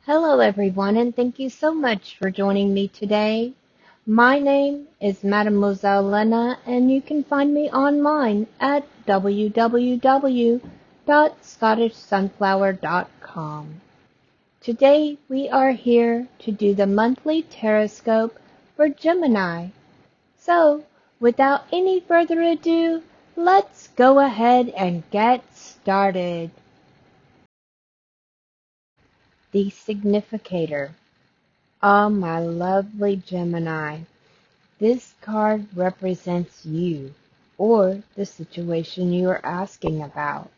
Hello everyone, and thank you so much for joining me today. My name is Mademoiselle Lynna, and you can find me online at www.scottishsunflower.com. Today we are here to do the monthly TarotScope for Gemini. So, without any further ado, let's go ahead and get started. The Significator. Ah, my lovely Gemini, this card represents you, or the situation you are asking about.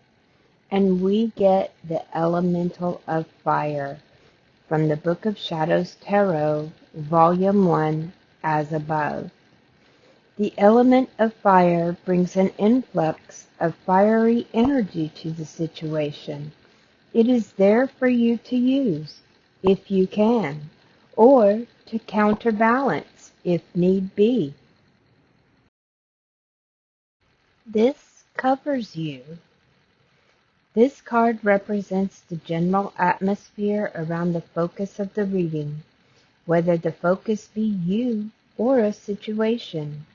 And we get the elemental of fire from the Book of Shadows Tarot, Volume 1, as above. The element of fire brings an influx of fiery energy to the situation. It is there for you to use, if you can, or to counterbalance, if need be. This covers you. This card represents the general atmosphere around the focus of the reading, whether the focus be you or a situation.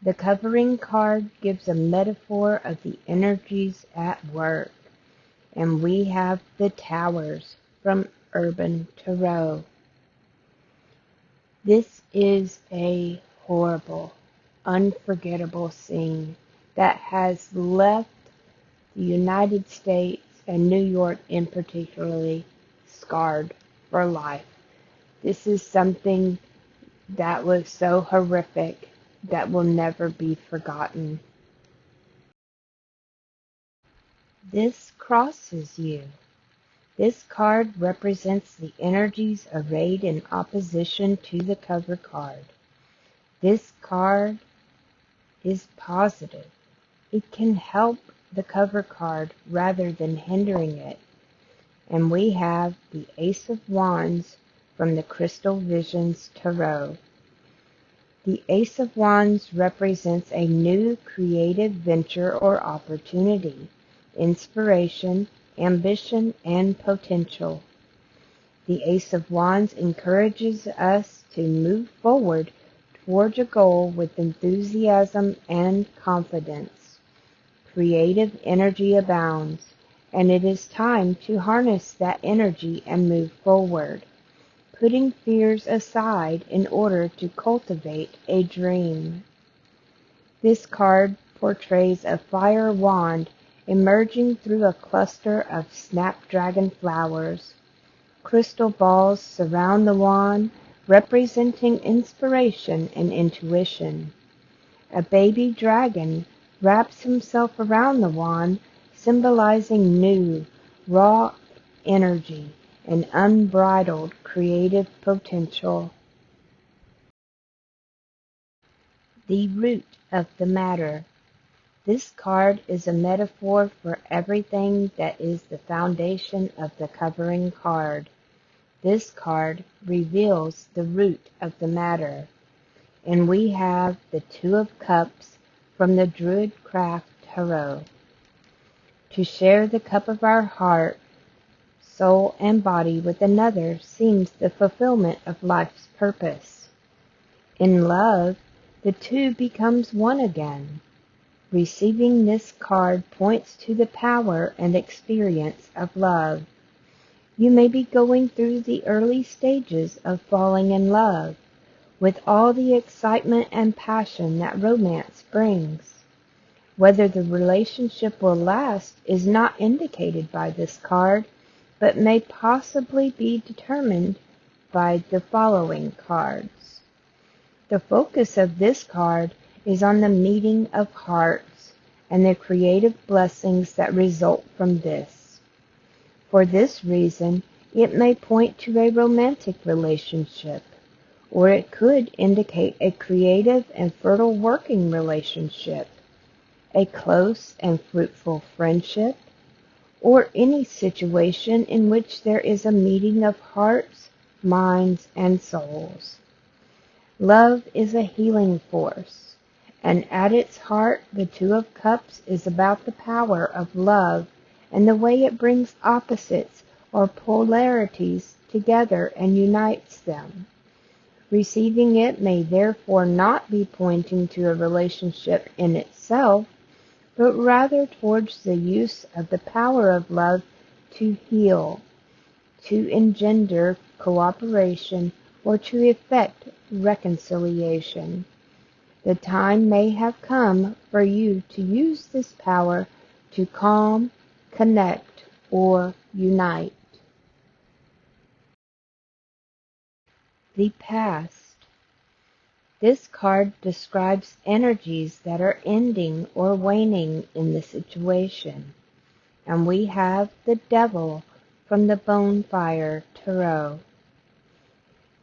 The covering card gives a metaphor of the energies at work. And we have the Towers from Urban Tarot. This is a horrible, unforgettable scene that has left the United States and New York in particularly scarred for life. This is something that was so horrific that will never be forgotten. This crosses you. This card represents the energies arrayed in opposition to the cover card. This card is positive. It can help the cover card rather than hindering it. And we have the Ace of Wands from the Crystal Visions Tarot. The Ace of Wands represents a new creative venture or opportunity, inspiration, ambition, and potential. The Ace of Wands encourages us to move forward towards a goal with enthusiasm and confidence. Creative energy abounds, and it is time to harness that energy and move forward, putting fears aside in order to cultivate a dream. This card portrays a fire wand emerging through a cluster of snapdragon flowers. Crystal balls surround the wand, representing inspiration and intuition. A baby dragon wraps himself around the wand, symbolizing new, raw energy and unbridled creative potential. The root of the matter. This card is a metaphor for everything that is the foundation of the covering card. This card reveals the root of the matter. And we have the Two of Cups from the Druidcraft Tarot. To share the cup of our heart, soul, and body with another seems the fulfillment of life's purpose. In love, the two becomes one again. Receiving this card points to the power and experience of love. You may be going through the early stages of falling in love, with all the excitement and passion that romance brings. Whether the relationship will last is not indicated by this card, but may possibly be determined by the following cards. The focus of this card is on the meeting of hearts and the creative blessings that result from this. For this reason, it may point to a romantic relationship, or it could indicate a creative and fertile working relationship, a close and fruitful friendship, or any situation in which there is a meeting of hearts, minds, and souls. Love is a healing force, and at its heart, the Two of Cups is about the power of love and the way it brings opposites or polarities together and unites them. Receiving it may therefore not be pointing to a relationship in itself, but rather towards the use of the power of love to heal, to engender cooperation, or to effect reconciliation. The time may have come for you to use this power to calm, connect, or unite. The past. This card describes energies that are ending or waning in the situation. And we have the Devil from the Bonfire Tarot.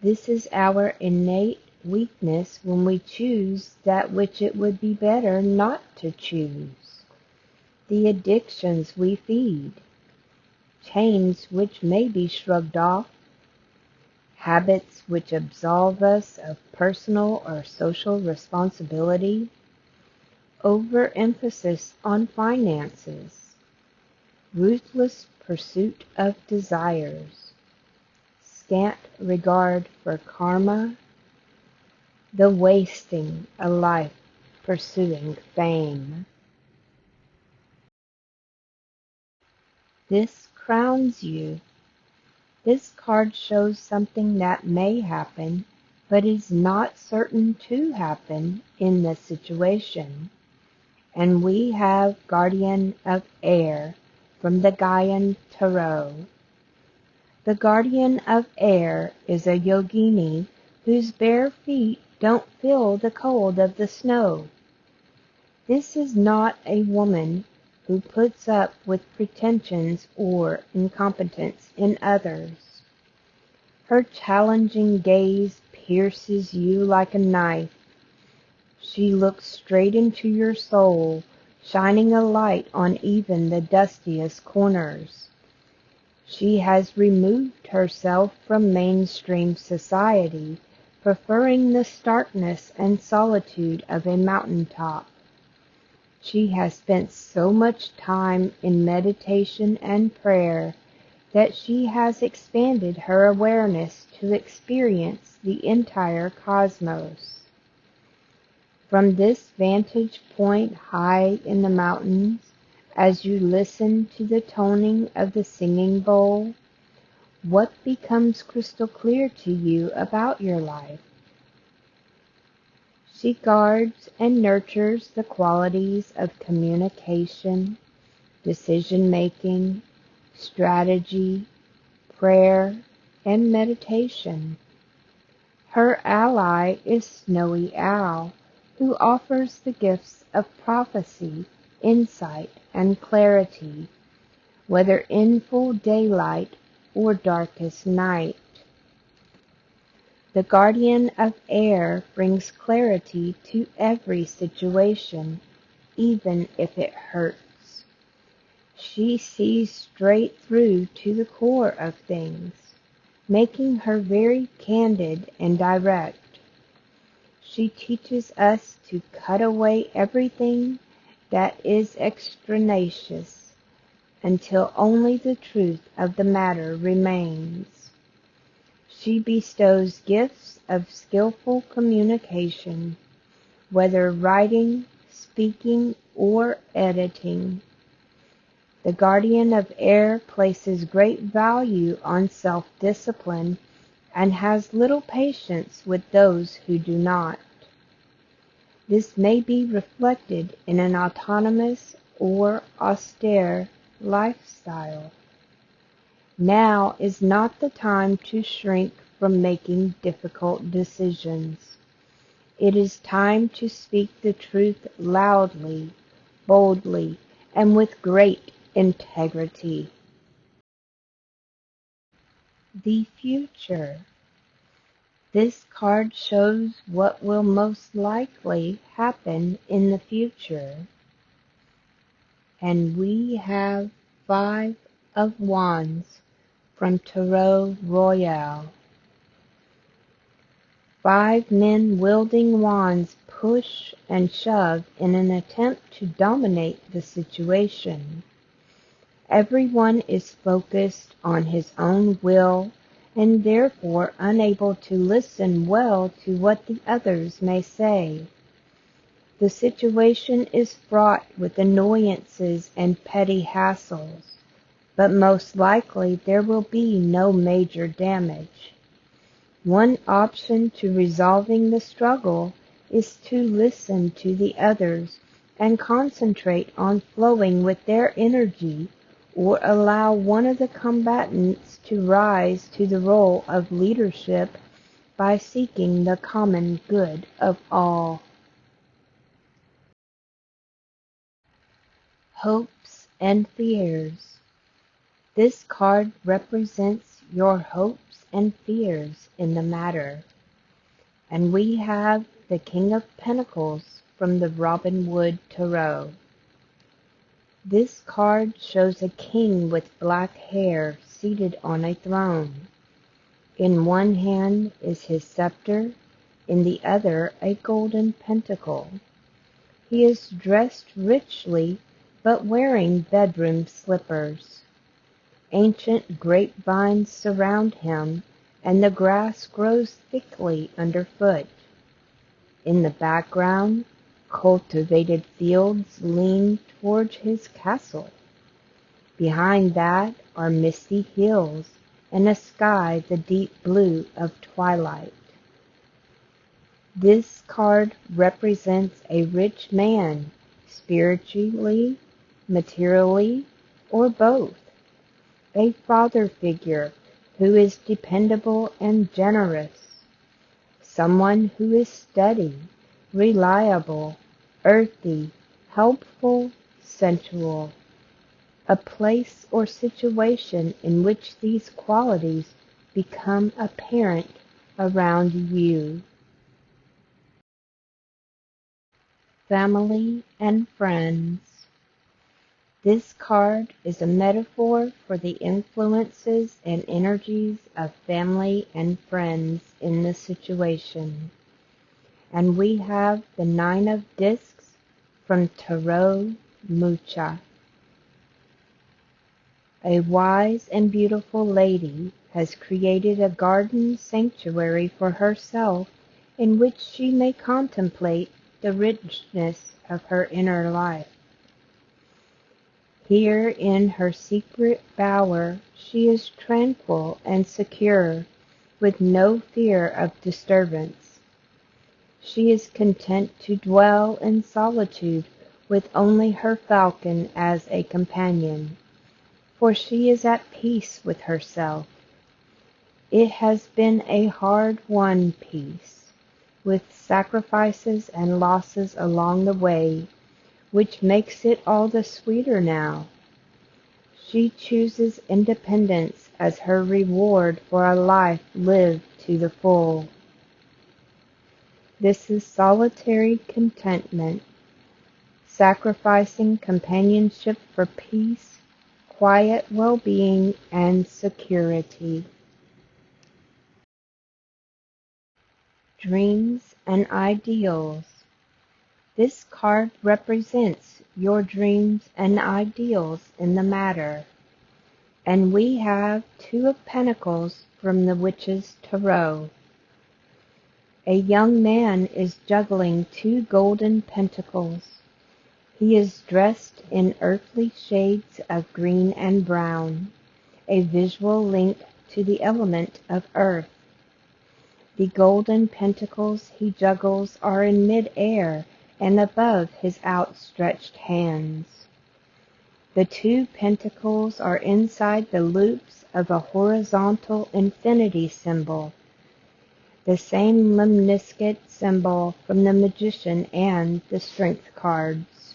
This is our innate weakness when we choose that which it would be better not to choose. The addictions we feed, chains which may be shrugged off, habits which absolve us of personal or social responsibility, overemphasis on finances, ruthless pursuit of desires, scant regard for karma, the wasting a life pursuing fame. This crowns you. This card shows something that may happen, but is not certain to happen in the situation. And we have Guardian of Air from the Gaian Tarot. The Guardian of Air is a yogini whose bare feet don't feel the cold of the snow. This is not a woman who puts up with pretensions or incompetence in others. Her challenging gaze pierces you like a knife. She looks straight into your soul, shining a light on even the dustiest corners. She has removed herself from mainstream society, preferring the starkness and solitude of a mountaintop. She has spent so much time in meditation and prayer that she has expanded her awareness to experience the entire cosmos. From this vantage point high in the mountains, as you listen to the toning of the singing bowl, what becomes crystal clear to you about your life? She guards and nurtures the qualities of communication, decision-making, strategy, prayer, and meditation. Her ally is Snowy Owl, who offers the gifts of prophecy, insight, and clarity, whether in full daylight or darkest night. The Guardian of Air brings clarity to every situation, even if it hurts. She sees straight through to the core of things, making her very candid and direct. She teaches us to cut away everything that is extraneous until only the truth of the matter remains. She bestows gifts of skillful communication, whether writing, speaking, or editing. The Guardian of Air places great value on self-discipline and has little patience with those who do not. This may be reflected in an autonomous or austere lifestyle. Now is not the time to shrink from making difficult decisions. It is time to speak the truth loudly, boldly, and with great integrity. The future. This card shows what will most likely happen in the future. And we have 5 of Wands from Tarot Royale. 5 men wielding wands push and shove in an attempt to dominate the situation. Everyone is focused on his own will and therefore unable to listen well to what the others may say. The situation is fraught with annoyances and petty hassles, but most likely there will be no major damage. One option to resolving the struggle is to listen to the others and concentrate on flowing with their energy, or allow one of the combatants to rise to the role of leadership by seeking the common good of all. Hopes and fears. This card represents your hopes and fears in the matter. And we have the King of Pentacles from the Robin Wood Tarot. This card shows a king with black hair seated on a throne. In one hand is his scepter, in the other a golden pentacle. He is dressed richly, but wearing bedroom slippers. Ancient grapevines surround him, and the grass grows thickly underfoot. In the background, cultivated fields lean towards his castle. Behind that are misty hills and a sky the deep blue of twilight. This card represents a rich man, spiritually, materially, or both. A father figure who is dependable and generous. Someone who is steady, reliable, earthy, helpful, sensual. A place or situation in which these qualities become apparent around you. Family and friends. This card is a metaphor for the influences and energies of family and friends in the situation. And we have the Nine of Discs from Tarot Mucha. A wise and beautiful lady has created a garden sanctuary for herself in which she may contemplate the richness of her inner life. Here in her secret bower she is tranquil and secure, with no fear of disturbance. She is content to dwell in solitude with only her falcon as a companion, for she is at peace with herself. It has been a hard-won peace, with sacrifices and losses along the way, which makes it all the sweeter now. She chooses independence as her reward for a life lived to the full. This is solitary contentment, sacrificing companionship for peace, quiet well-being, and security. Dreams and ideals. This card represents your dreams and ideals in the matter. And we have Two of Pentacles from the Witch's Tarot. A young man is juggling two golden pentacles. He is dressed in earthly shades of green and brown, a visual link to the element of earth. The golden pentacles he juggles are in mid-air and above his outstretched hands. The two pentacles are inside the loops of a horizontal infinity symbol, the same lemniscate symbol from the Magician and the Strength cards.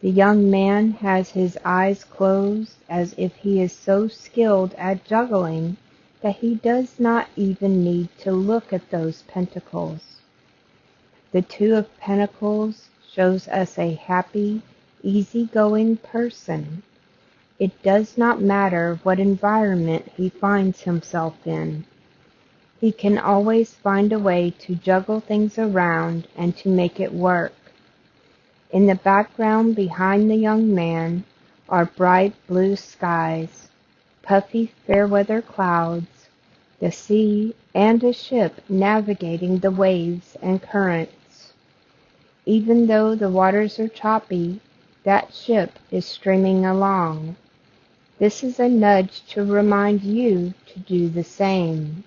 The young man has his eyes closed as if he is so skilled at juggling that he does not even need to look at those pentacles. The Two of Pentacles shows us a happy, easygoing person. It does not matter what environment he finds himself in. He can always find a way to juggle things around and to make it work. In the background behind the young man are bright blue skies, puffy fair weather clouds, the sea, and a ship navigating the waves and currents. Even though the waters are choppy, that ship is streaming along. This is a nudge to remind you to do the same.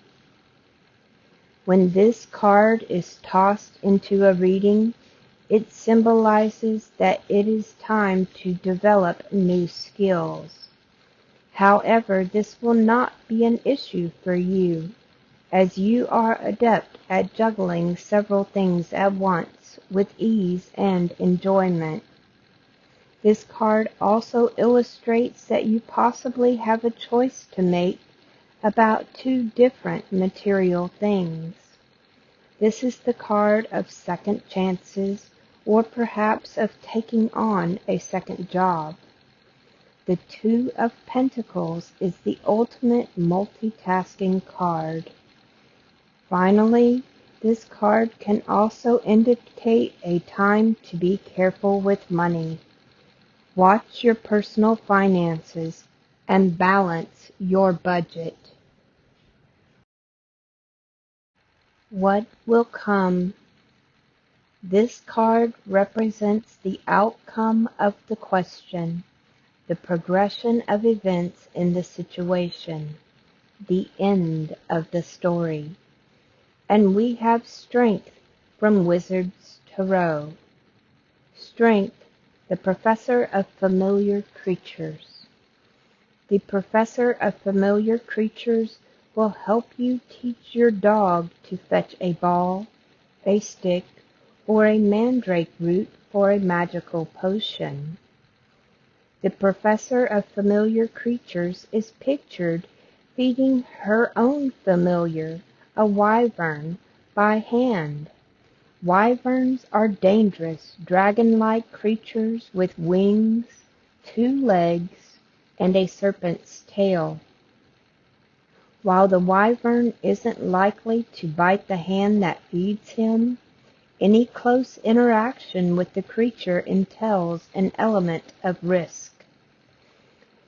When this card is tossed into a reading, it symbolizes that it is time to develop new skills. However, this will not be an issue for you, as you are adept at juggling several things at once with ease and enjoyment. This card also illustrates that you possibly have a choice to make about two different material things. This is the card of second chances, or perhaps of taking on a second job. The Two of Pentacles is the ultimate multitasking card. Finally, this card can also indicate a time to be careful with money. Watch your personal finances and balance your budget. What will come? This card represents the outcome of the question, the progression of events in the situation, the end of the story. And we have Strength from Wizard's Tarot. Strength, the Professor of Familiar Creatures. The Professor of Familiar Creatures will help you teach your dog to fetch a ball, a stick, or a mandrake root for a magical potion. The Professor of Familiar Creatures is pictured feeding her own familiar, a wyvern, by hand. Wyverns are dangerous, dragon-like creatures with wings, 2 legs, and a serpent's tail. While the wyvern isn't likely to bite the hand that feeds him, any close interaction with the creature entails an element of risk.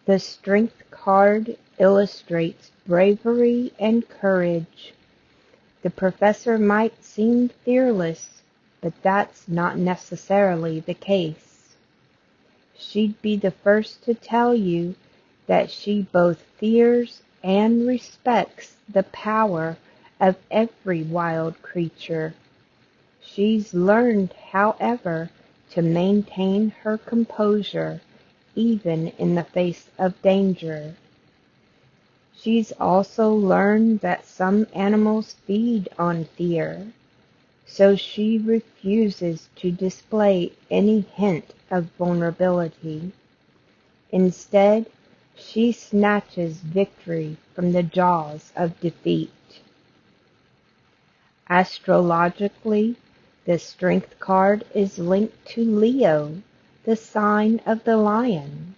The Strength card illustrates bravery and courage. The professor might seem fearless, but that's not necessarily the case. She'd be the first to tell you that she both fears and respects the power of every wild creature. She's learned, however, to maintain her composure even in the face of danger. She's also learned that some animals feed on fear, so she refuses to display any hint of vulnerability. Instead, she snatches victory from the jaws of defeat. Astrologically, the Strength card is linked to Leo, the sign of the lion.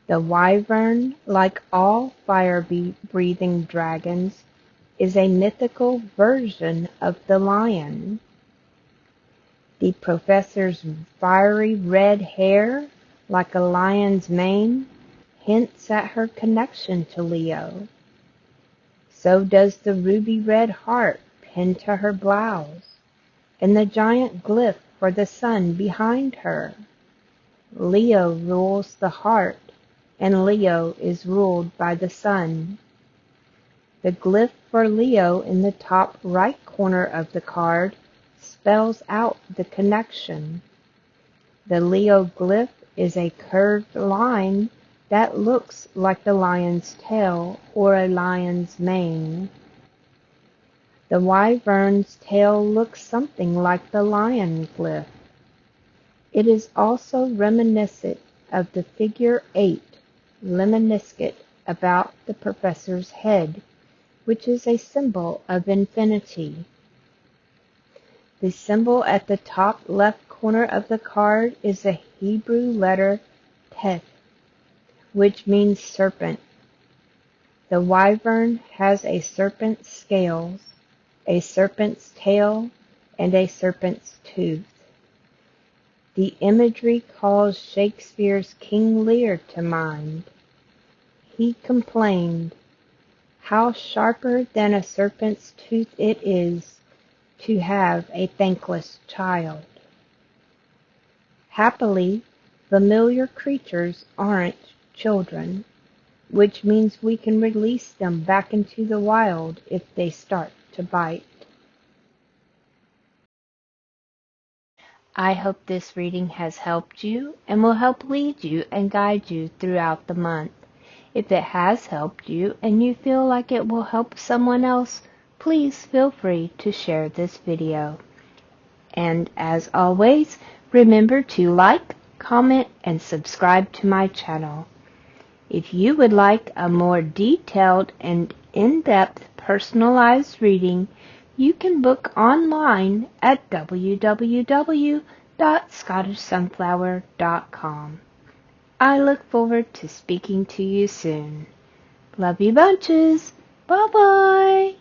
The wyvern, like all fire-breathing dragons, is a mythical version of the lion. The professor's fiery red hair, like a lion's mane, hints at her connection to Leo. So does the ruby red heart pinned to her blouse, and the giant glyph for the sun behind her. Leo rules the heart, and Leo is ruled by the sun. The glyph for Leo in the top right corner of the card spells out the connection. The Leo glyph is a curved line that looks like the lion's tail or a lion's mane. The wyvern's tail looks something like the lion glyph. It is also reminiscent of the figure 8 lemniscate about the professor's head, which is a symbol of infinity. The symbol at the top left corner of the card is a Hebrew letter Teth, which means serpent. The wyvern has a serpent's scales, a serpent's tail, and a serpent's tooth. The imagery calls Shakespeare's King Lear to mind. He complained, How sharper than a serpent's tooth it is to have a thankless child. Happily, familiar creatures aren't children, which means we can release them back into the wild if they start to bite. I hope this reading has helped you and will help lead you and guide you throughout the month. If it has helped you and you feel like it will help someone else, please feel free to share this video. And as always, remember to like, comment, and subscribe to my channel. If you would like a more detailed and in-depth personalized reading, you can book online at www.scottishsunflower.com. I look forward to speaking to you soon. Love you bunches. Bye-bye.